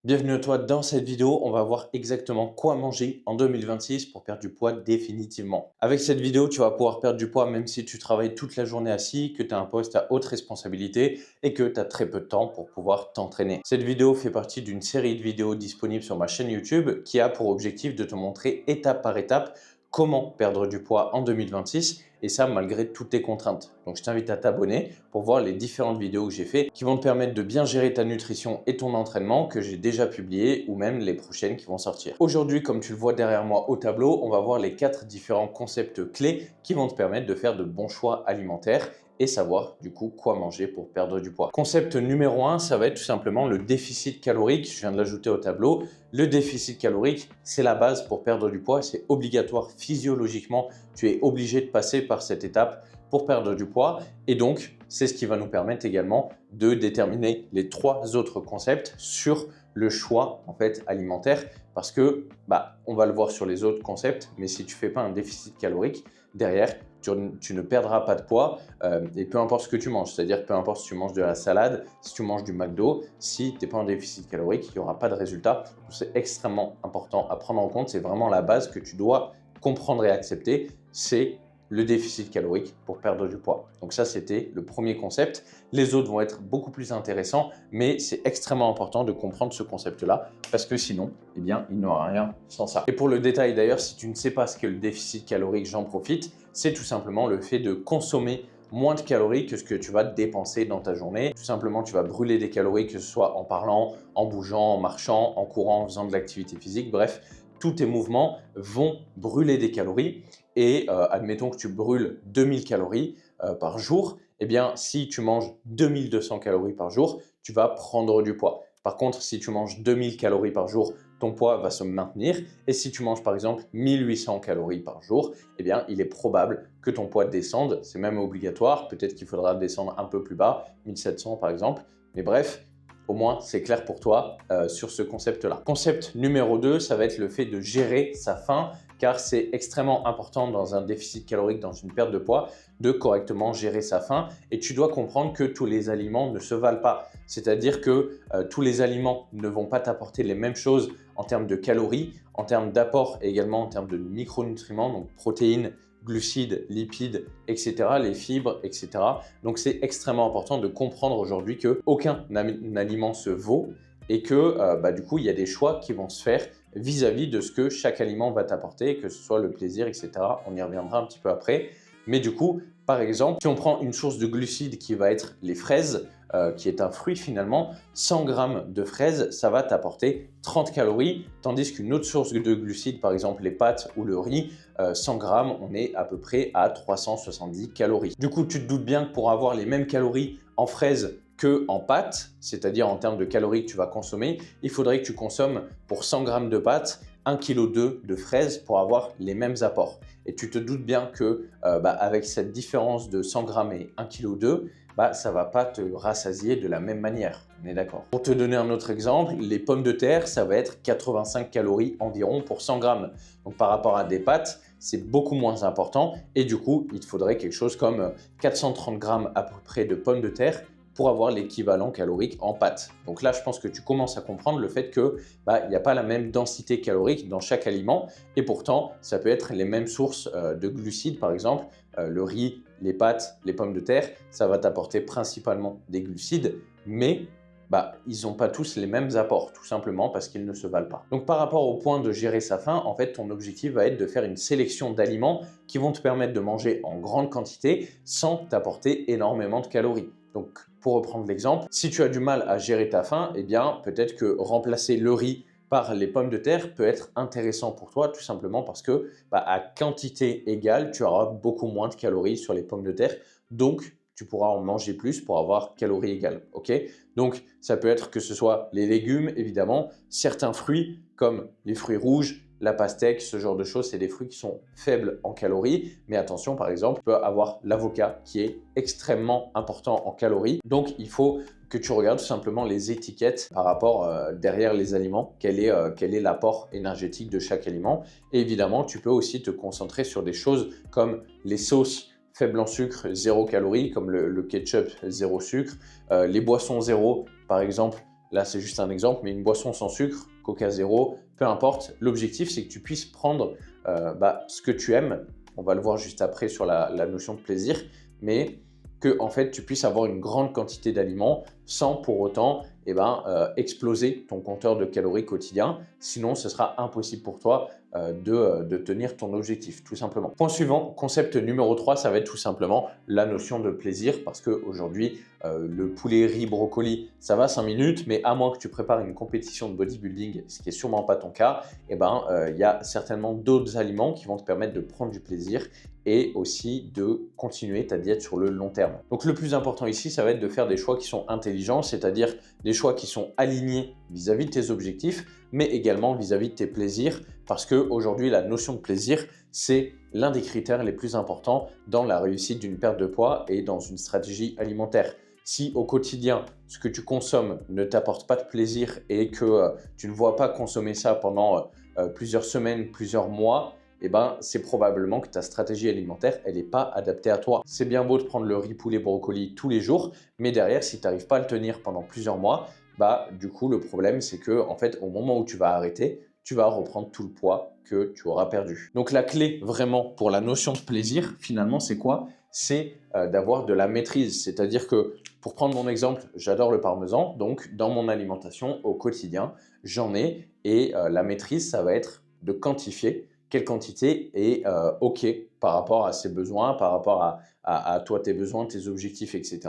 Bienvenue à toi dans cette vidéo, on va voir exactement quoi manger en 2026 pour perdre du poids définitivement. Avec cette vidéo, tu vas pouvoir perdre du poids même si tu travailles toute la journée assis, que tu as un poste à haute responsabilité et que tu as très peu de temps pour pouvoir t'entraîner. Cette vidéo fait partie d'une série de vidéos disponibles sur ma chaîne YouTube qui a pour objectif de te montrer étape par étape comment perdre du poids en 2026 et ça malgré toutes tes contraintes. Donc je t'invite à t'abonner pour voir les différentes vidéos que j'ai fait qui vont te permettre de bien gérer ta nutrition et ton entraînement que j'ai déjà publiées ou même les prochaines qui vont sortir. Aujourd'hui, comme tu le vois derrière moi au tableau, on va voir les 4 différents concepts clés qui vont te permettre de faire de bons choix alimentaires et savoir du coup quoi manger pour perdre du poids. Concept numéro 1, ça va être tout simplement le déficit calorique. Je viens de l'ajouter au tableau. Le déficit calorique, c'est la base pour perdre du poids. C'est obligatoire physiologiquement. Tu es obligé de passer par cette étape pour perdre du poids. Et donc, c'est ce qui va nous permettre également de déterminer les 3 autres concepts sur le choix en fait alimentaire parce que on va le voir sur les autres concepts, mais si tu fais pas un déficit calorique derrière, tu ne perdras pas de poids et peu importe ce que tu manges, c'est-à-dire peu importe si tu manges de la salade, si tu manges du McDo, si tu n'es pas en déficit calorique, il n'y aura pas de résultat. C'est extrêmement important à prendre en compte, c'est vraiment la base que tu dois comprendre et accepter, c'est le déficit calorique pour perdre du poids. Donc ça, c'était le premier concept. Les autres vont être beaucoup plus intéressants, mais c'est extrêmement important de comprendre ce concept-là parce que sinon, eh bien, il n'y aura rien sans ça. Et pour le détail d'ailleurs, si tu ne sais pas ce qu'est le déficit calorique, j'en profite, c'est tout simplement le fait de consommer moins de calories que ce que tu vas dépenser dans ta journée. Tout simplement, tu vas brûler des calories, que ce soit en parlant, en bougeant, en marchant, en courant, en faisant de l'activité physique, bref, tous tes mouvements vont brûler des calories et admettons que tu brûles 2000 calories par jour, eh bien si tu manges 2200 calories par jour, tu vas prendre du poids. Par contre, si tu manges 2000 calories par jour, ton poids va se maintenir et si tu manges par exemple 1800 calories par jour, eh bien il est probable que ton poids descende, c'est même obligatoire, peut-être qu'il faudra descendre un peu plus bas, 1700 par exemple, mais bref, au moins, c'est clair pour toi sur ce concept-là. Concept numéro 2, ça va être le fait de gérer sa faim, car c'est extrêmement important dans un déficit calorique, dans une perte de poids, de correctement gérer sa faim. Et tu dois comprendre que tous les aliments ne se valent pas. C'est-à-dire que tous les aliments ne vont pas t'apporter les mêmes choses en termes de calories, en termes d'apport et également en termes de micronutriments, donc protéines, glucides, lipides, etc., les fibres, etc. Donc, c'est extrêmement important de comprendre aujourd'hui qu'aucun aliment se vaut et que du coup, il y a des choix qui vont se faire vis-à-vis de ce que chaque aliment va t'apporter, que ce soit le plaisir, etc. On y reviendra un petit peu après. Mais du coup, par exemple, si on prend une source de glucides qui va être les fraises, qui est un fruit finalement, 100 grammes de fraises, ça va t'apporter 30 calories, tandis qu'une autre source de glucides, par exemple les pâtes ou le riz, 100 grammes, on est à peu près à 370 calories. Du coup, tu te doutes bien que pour avoir les mêmes calories en fraises qu'en pâtes, c'est-à-dire en termes de calories que tu vas consommer, il faudrait que tu consommes pour 100 grammes de pâtes 1,2 kg de fraises pour avoir les mêmes apports. Et tu te doutes bien que avec cette différence de 100 grammes et 1,2 kg, ça ne va pas te rassasier de la même manière. On est d'accord. Pour te donner un autre exemple, les pommes de terre, ça va être 85 calories environ pour 100 grammes. Donc par rapport à des pâtes, c'est beaucoup moins important. Et du coup, il te faudrait quelque chose comme 430 grammes à peu près de pommes de terre pour avoir l'équivalent calorique en pâtes. Donc là, je pense que tu commences à comprendre le fait que il n'y a pas la même densité calorique dans chaque aliment et pourtant, ça peut être les mêmes sources de glucides, par exemple, le riz, les pâtes, les pommes de terre, ça va t'apporter principalement des glucides, mais ils n'ont pas tous les mêmes apports, tout simplement parce qu'ils ne se valent pas. Donc par rapport au point de gérer sa faim, en fait, ton objectif va être de faire une sélection d'aliments qui vont te permettre de manger en grande quantité sans t'apporter énormément de calories. Donc pour reprendre l'exemple, si tu as du mal à gérer ta faim, eh bien peut-être que remplacer le riz par les pommes de terre peut être intéressant pour toi, tout simplement parce que à quantité égale, tu auras beaucoup moins de calories sur les pommes de terre, donc tu pourras en manger plus pour avoir calories égales. Ok? Donc ça peut être que ce soit les légumes, évidemment, certains fruits comme les fruits rouges, la pastèque, ce genre de choses, c'est des fruits qui sont faibles en calories. Mais attention, par exemple, tu peux avoir l'avocat qui est extrêmement important en calories. Donc, il faut que tu regardes tout simplement les étiquettes par rapport derrière les aliments, quel est l'apport énergétique de chaque aliment. Et évidemment, tu peux aussi te concentrer sur des choses comme les sauces faibles en sucre, 0 calories, comme le ketchup, 0 sucre, les boissons zéro, par exemple, là c'est juste un exemple, mais une boisson sans sucre, Coca zéro, peu importe. L'objectif, c'est que tu puisses prendre ce que tu aimes. On va le voir juste après sur la notion de plaisir, mais que en fait, tu puisses avoir une grande quantité d'aliments sans pour autant exploser ton compteur de calories quotidien. Sinon, ce sera impossible pour toi de tenir ton objectif, tout simplement. Point suivant, concept numéro 3, ça va être tout simplement la notion de plaisir parce qu'aujourd'hui, le poulet, riz, brocoli, ça va 5 minutes, mais à moins que tu prépares une compétition de bodybuilding, ce qui n'est sûrement pas ton cas, il y a certainement d'autres aliments qui vont te permettre de prendre du plaisir et aussi de continuer ta diète sur le long terme. Donc le plus important ici, ça va être de faire des choix qui sont intelligents, c'est-à-dire des choix qui sont alignés vis-à-vis de tes objectifs, mais également vis-à-vis de tes plaisirs, parce qu'aujourd'hui, la notion de plaisir, c'est l'un des critères les plus importants dans la réussite d'une perte de poids et dans une stratégie alimentaire. Si au quotidien, ce que tu consommes ne t'apporte pas de plaisir et que tu ne vois pas consommer ça pendant plusieurs semaines, plusieurs mois, c'est probablement que ta stratégie alimentaire, elle n'est pas adaptée à toi. C'est bien beau de prendre le riz, poulet, brocoli tous les jours, mais derrière, si tu n'arrives pas à le tenir pendant plusieurs mois, du coup, le problème, c'est que en fait, au moment où tu vas arrêter, tu vas reprendre tout le poids que tu auras perdu. Donc, la clé vraiment pour la notion de plaisir, finalement, c'est quoi? C'est d'avoir de la maîtrise. C'est-à-dire que, pour prendre mon exemple, j'adore le parmesan. Donc, dans mon alimentation au quotidien, j'en ai. Et la maîtrise, ça va être de quantifier quelle quantité est OK par rapport à ses besoins, par rapport à toi, tes besoins, tes objectifs, etc.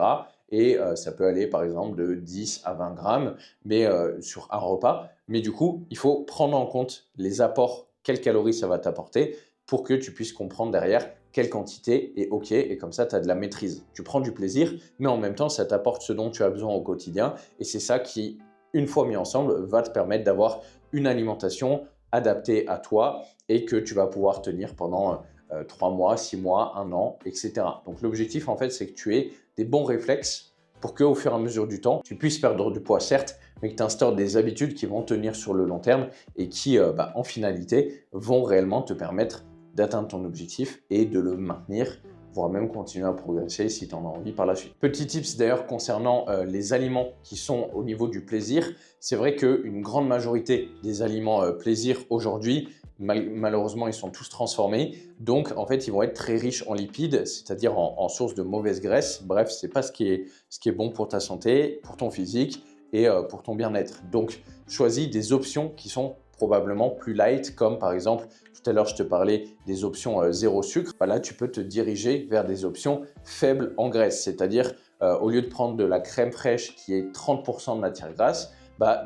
Et ça peut aller par exemple de 10 à 20 grammes mais, sur un repas. Mais du coup, il faut prendre en compte les apports, quelles calories ça va t'apporter pour que tu puisses comprendre derrière quelle quantité est OK et comme ça, tu as de la maîtrise. Tu prends du plaisir, mais en même temps, ça t'apporte ce dont tu as besoin au quotidien et c'est ça qui, une fois mis ensemble, va te permettre d'avoir une alimentation adaptée à toi et que tu vas pouvoir tenir pendant 3 mois, 6 mois, 1 an, etc. Donc l'objectif en fait, c'est que tu aies des bons réflexes pour qu'au fur et à mesure du temps, tu puisses perdre du poids certes, mais que tu instaures des habitudes qui vont tenir sur le long terme et qui, en finalité, vont réellement te permettre d'atteindre ton objectif et de le maintenir, voire même continuer à progresser si tu en as envie par la suite. Petit tips d'ailleurs concernant les aliments qui sont au niveau du plaisir, c'est vrai qu'une grande majorité des aliments plaisir aujourd'hui, malheureusement, ils sont tous transformés. Donc, en fait, ils vont être très riches en lipides, c'est-à-dire en source de mauvaise graisse. Bref, ce n'est pas ce qui est bon pour ta santé, pour ton physique et pour ton bien-être. Donc, choisis des options qui sont probablement plus light, comme par exemple, tout à l'heure, je te parlais des options zéro sucre. Là, tu peux te diriger vers des options faibles en graisse, c'est-à-dire au lieu de prendre de la crème fraîche qui est 30% de matière grasse,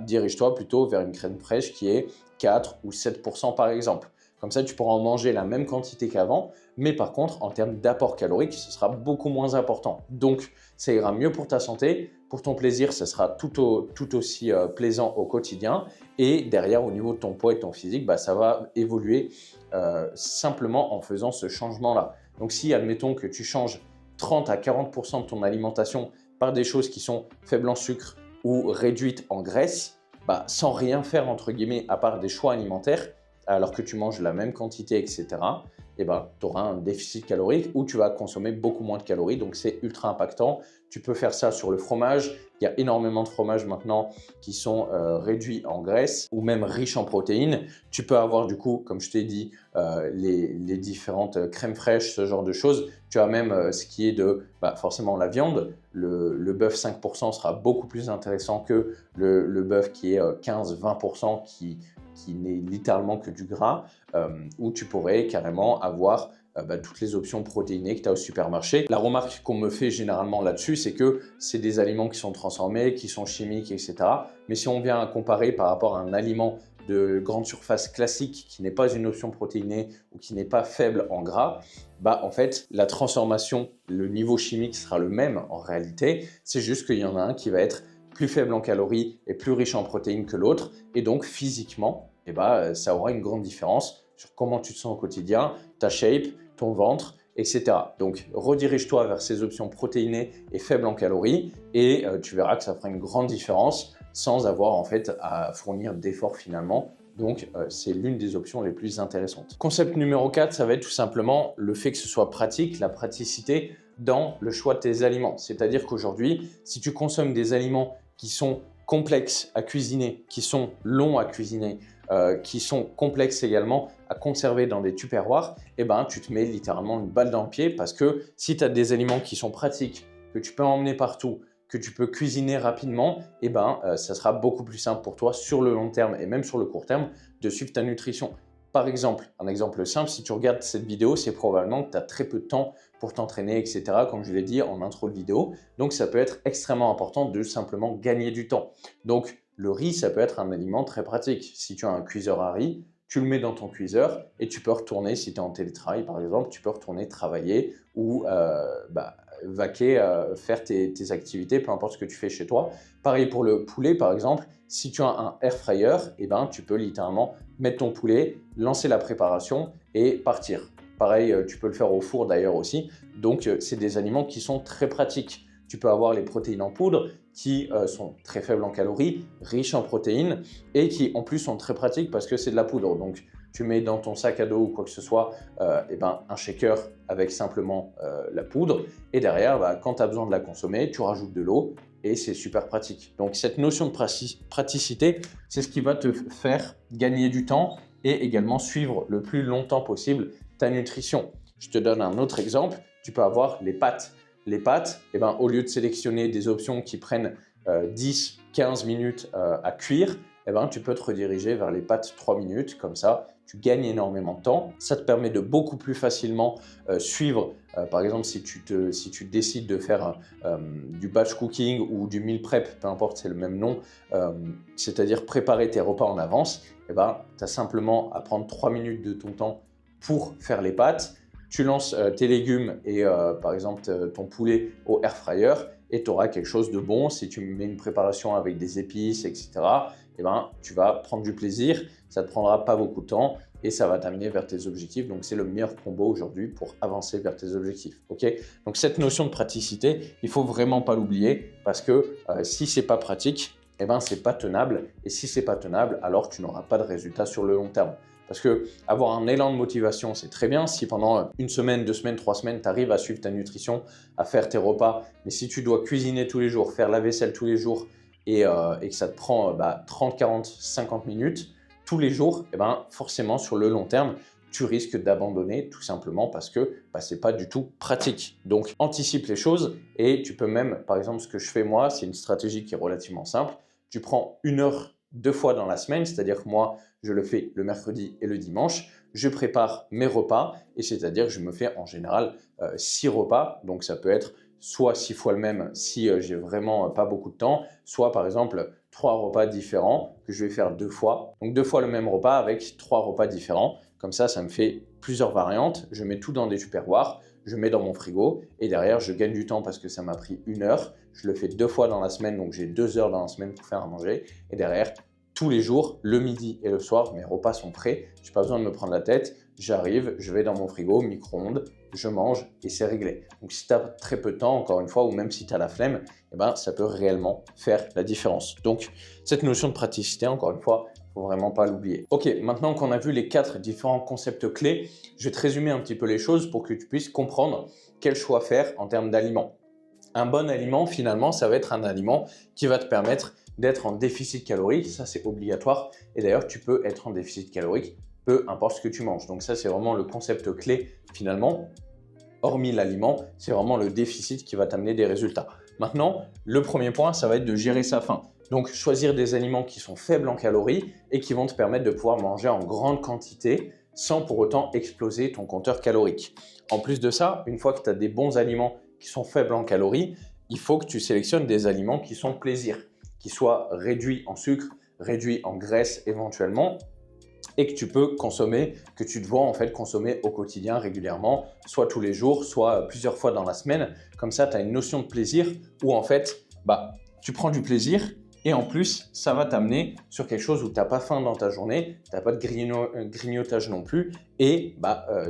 dirige-toi plutôt vers une crème fraîche qui est 4 ou 7% par exemple. Comme ça, tu pourras en manger la même quantité qu'avant, mais par contre, en termes d'apport calorique, ce sera beaucoup moins important. Donc, ça ira mieux pour ta santé, pour ton plaisir, ce sera tout aussi plaisant au quotidien. Et derrière, au niveau de ton poids et de ton physique, ça va évoluer simplement en faisant ce changement-là. Donc, si, admettons que tu changes 30 à 40% de ton alimentation par des choses qui sont faibles en sucre ou réduites en graisse, sans rien faire entre guillemets à part des choix alimentaires, alors que tu manges la même quantité, etc., tu auras un déficit calorique où tu vas consommer beaucoup moins de calories. Donc, c'est ultra impactant. Tu peux faire ça sur le fromage. Il y a énormément de fromages maintenant qui sont réduits en graisse ou même riches en protéines. Tu peux avoir du coup, comme je t'ai dit, les différentes crèmes fraîches, ce genre de choses. Tu as même ce qui est de forcément la viande. Le bœuf 5% sera beaucoup plus intéressant que le bœuf qui est 15-20% qui n'est littéralement que du gras, où tu pourrais carrément avoir toutes les options protéinées que tu as au supermarché. La remarque qu'on me fait généralement là-dessus, c'est que c'est des aliments qui sont transformés, qui sont chimiques, etc. Mais si on vient à comparer par rapport à un aliment de grande surface classique qui n'est pas une option protéinée ou qui n'est pas faible en gras, en fait, la transformation, le niveau chimique sera le même en réalité. C'est juste qu'il y en a un qui va être plus faible en calories et plus riche en protéines que l'autre. Et donc, physiquement, ça aura une grande différence sur comment tu te sens au quotidien, ta shape, ton ventre, etc. Donc, redirige-toi vers ces options protéinées et faibles en calories et tu verras que ça fera une grande différence sans avoir en fait à fournir d'efforts finalement. Donc, c'est l'une des options les plus intéressantes. Concept numéro 4, ça va être tout simplement le fait que ce soit pratique, la praticité dans le choix de tes aliments. C'est-à-dire qu'aujourd'hui, si tu consommes des aliments qui sont complexes à cuisiner, qui sont longs à cuisiner, qui sont complexes également à conserver dans des tupperwares, eh ben, tu te mets littéralement une balle dans le pied parce que si tu as des aliments qui sont pratiques, que tu peux emmener partout, que tu peux cuisiner rapidement, eh ben, ça sera beaucoup plus simple pour toi sur le long terme et même sur le court terme de suivre ta nutrition. Par exemple, un exemple simple, si tu regardes cette vidéo, c'est probablement que tu as très peu de temps pour t'entraîner, etc., comme je l'ai dit en intro de vidéo. Donc, ça peut être extrêmement important de simplement gagner du temps. Donc, le riz, ça peut être un aliment très pratique. Si tu as un cuiseur à riz, tu le mets dans ton cuiseur et tu peux retourner, si tu es en télétravail par exemple, tu peux retourner travailler ou vaquer, faire tes activités, peu importe ce que tu fais chez toi. Pareil pour le poulet par exemple, si tu as un air fryer, eh ben, tu peux littéralement mettre ton poulet, lancer la préparation et partir. Pareil, tu peux le faire au four d'ailleurs aussi. Donc, c'est des aliments qui sont très pratiques. Tu peux avoir les protéines en poudre qui sont très faibles en calories, riches en protéines et qui en plus sont très pratiques parce que c'est de la poudre. Donc, tu mets dans ton sac à dos ou quoi que ce soit eh ben, un shaker avec simplement la poudre et derrière, quand tu as besoin de la consommer, tu rajoutes de l'eau et c'est super pratique. Donc, cette notion de praticité, c'est ce qui va te faire gagner du temps et également suivre le plus longtemps possible ta nutrition. Je te donne un autre exemple, tu peux avoir les pâtes. Les pâtes, eh ben, au lieu de sélectionner des options qui prennent 10-15 minutes à cuire, eh ben, tu peux te rediriger vers les pâtes 3 minutes. Comme ça, tu gagnes énormément de temps. Ça te permet de beaucoup plus facilement suivre. Par exemple, si tu décides de faire du batch cooking ou du meal prep, peu importe, c'est le même nom, c'est-à-dire préparer tes repas en avance, eh ben, tu as simplement à prendre 3 minutes de ton temps pour faire les pâtes. Tu lances tes légumes et par exemple ton poulet au air fryer et tu auras quelque chose de bon. Si tu mets une préparation avec des épices, etc., eh ben, tu vas prendre du plaisir. Ça ne te prendra pas beaucoup de temps et ça va t'amener vers tes objectifs. Donc, c'est le meilleur combo aujourd'hui pour avancer vers tes objectifs. Okay, donc, cette notion de praticité, il ne faut vraiment pas l'oublier parce que si ce n'est pas pratique, eh ben, ce n'est pas tenable. Et si ce n'est pas tenable, alors tu n'auras pas de résultat sur le long terme. Parce que avoir un élan de motivation, c'est très bien. Si pendant 1 semaine, 2 semaines, 3 semaines, tu arrives à suivre ta nutrition, à faire tes repas, mais si tu dois cuisiner tous les jours, faire la vaisselle tous les jours et que ça te prend 30, 40, 50 minutes tous les jours, eh ben, forcément, sur le long terme, tu risques d'abandonner tout simplement parce que ce n'est pas du tout pratique. Donc, anticipe les choses et tu peux même, par exemple, ce que je fais moi, c'est une stratégie qui est relativement simple. Tu prends 1 heure 2 fois dans la semaine, c'est-à-dire que moi, je le fais le mercredi et le dimanche. Je prépare mes repas et c'est-à-dire que je me fais en général 6 repas. Donc, ça peut être soit 6 fois le même si j'ai vraiment pas beaucoup de temps, soit par exemple 3 repas différents que je vais faire 2 fois. Donc, 2 fois le même repas avec 3 repas différents. Comme ça me fait plusieurs variantes. Je mets tout dans des tupperwares, je mets dans mon frigo et derrière, je gagne du temps parce que ça m'a pris 1 heure. Je le fais 2 fois dans la semaine, donc j'ai 2 heures dans la semaine pour faire à manger. Et derrière, tous les jours, le midi et le soir, mes repas sont prêts. Je n'ai pas besoin de me prendre la tête. J'arrive, je vais dans mon frigo, micro-ondes, je mange et c'est réglé. Donc, si tu as très peu de temps, encore une fois, ou même si tu as la flemme, eh ben, ça peut réellement faire la différence. Donc, cette notion de praticité, encore une fois, il ne faut vraiment pas l'oublier. Ok, maintenant qu'on a vu les 4 différents concepts clés, je vais te résumer un petit peu les choses pour que tu puisses comprendre quel choix faire en termes d'aliments. Un bon aliment, finalement, ça va être un aliment qui va te permettre d'être en déficit calorique. Ça, c'est obligatoire. Et d'ailleurs, tu peux être en déficit calorique, peu importe ce que tu manges. Donc ça, c'est vraiment le concept clé, finalement. Hormis l'aliment, c'est vraiment le déficit qui va t'amener des résultats. Maintenant, le premier point, ça va être de gérer sa faim. Donc, choisir des aliments qui sont faibles en calories et qui vont te permettre de pouvoir manger en grande quantité sans pour autant exploser ton compteur calorique. En plus de ça, une fois que tu as des bons aliments qui sont faibles en calories, il faut que tu sélectionnes des aliments qui sont plaisir, qui soient réduits en sucre, réduits en graisse éventuellement, et que tu peux consommer, que tu dois en fait consommer au quotidien régulièrement, soit tous les jours, soit plusieurs fois dans la semaine. Comme ça, tu as une notion de plaisir où en fait, tu prends du plaisir et en plus, ça va t'amener sur quelque chose où tu n'as pas faim dans ta journée, tu n'as pas de grignotage non plus et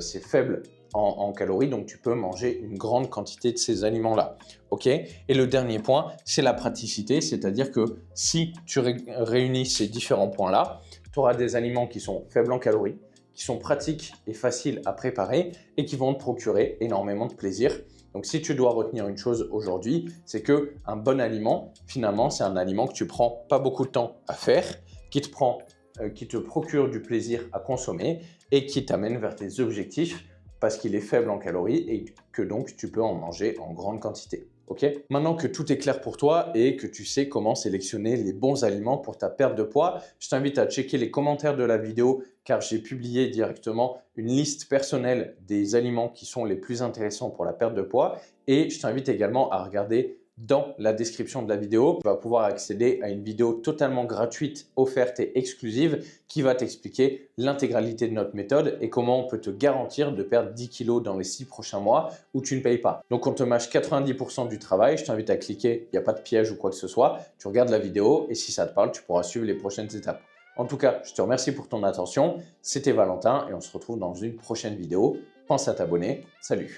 c'est faible en calories, donc tu peux manger une grande quantité de ces aliments-là. Ok. Et le dernier point, c'est la praticité, c'est-à-dire que si tu réunis ces différents points-là, tu auras des aliments qui sont faibles en calories, qui sont pratiques et faciles à préparer et qui vont te procurer énormément de plaisir Donc, si tu dois retenir une chose aujourd'hui, c'est qu'un bon aliment, finalement, c'est un aliment que tu prends pas beaucoup de temps à faire, qui te procure du plaisir à consommer et qui t'amène vers tes objectifs parce qu'il est faible en calories et que donc tu peux en manger en grande quantité. Ok? Maintenant que tout est clair pour toi et que tu sais comment sélectionner les bons aliments pour ta perte de poids, je t'invite à checker les commentaires de la vidéo car j'ai publié directement une liste personnelle des aliments qui sont les plus intéressants pour la perte de poids et je t'invite également à regarder dans la description de la vidéo. Tu vas pouvoir accéder à une vidéo totalement gratuite, offerte et exclusive qui va t'expliquer l'intégralité de notre méthode et comment on peut te garantir de perdre 10 kilos dans les 6 prochains mois où tu ne payes pas. Donc, on te mâche 90% du travail. Je t'invite à cliquer. Il n'y a pas de piège ou quoi que ce soit. Tu regardes la vidéo et si ça te parle, tu pourras suivre les prochaines étapes. En tout cas, je te remercie pour ton attention. C'était Valentin et on se retrouve dans une prochaine vidéo. Pense à t'abonner. Salut!